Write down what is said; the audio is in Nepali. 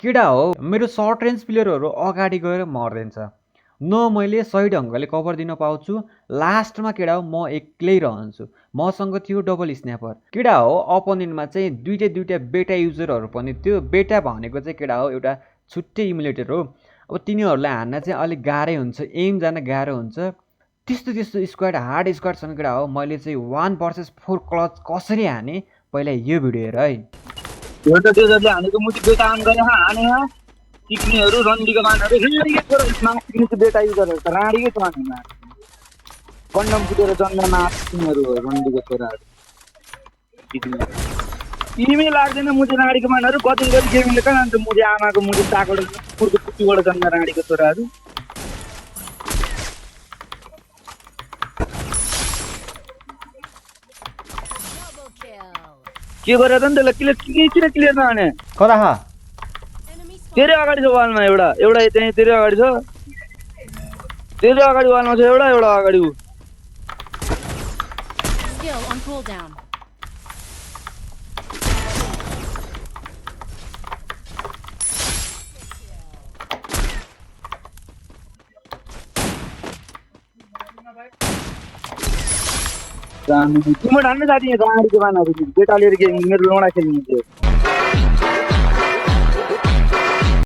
केडा हो मेरो सर्ट रेन्ज प्लेयरहरू अगाडि गएर मर्दिन्छ न मैले सही ढङ्गले कभर दिन पाउँछु लास्टमा केडा हो म एक्लै रहन्छु मसँग थियो डबल स्न्यापर केडा हो अपोनेन्टमा चाहिँ दुईटा बेटा युजरहरू पनि त्यो बेटा भनेको चाहिँ केडा हो एउटा छुट्टै इमुलेटर हो अब तिनीहरूलाई हान्न चाहिँ अलिक गाह्रै हुन्छ एम जान गाह्रो हुन्छ त्यस्तो स्क्वाड हार्ड स्क्वाडसँग केडा हो मैले चाहिँ 1 vs 4 क्लच कसरी हाने पहिला यो भिडियो हेर है यो त त्यसले हानेको मुटी बेटा अन गरे हाने टिक्नेहरू रन्डीको मानहरू राडीकै छोरा मास टिक्नेको बेटा युजरहरू त राडीकै छ कन्डम फुटेर जन्मेमा टिक्नेहरू हो रन्डीको छोराहरू तिमी लाग्दैन मुझे राडीको मानहरू कति गरी गेमिङले कहाँ जान्छ मुझे आमाको मुझे ताकबाट पुर्को पुटीबाट जन्मे राडीको छोराहरू के गरेर त त्यसलाई किन क्लियर नहाने कता खा तेरै अगाडि छ वालमा एउटा त्यही तेरै अगाडि छ तेरै अगाडि वालमा छ एउटा अगाडि उ तिम्रो हान्ने साथी गाडीको बानाहरू बेटा लिएर गेम मेरो लोडा खेल्नु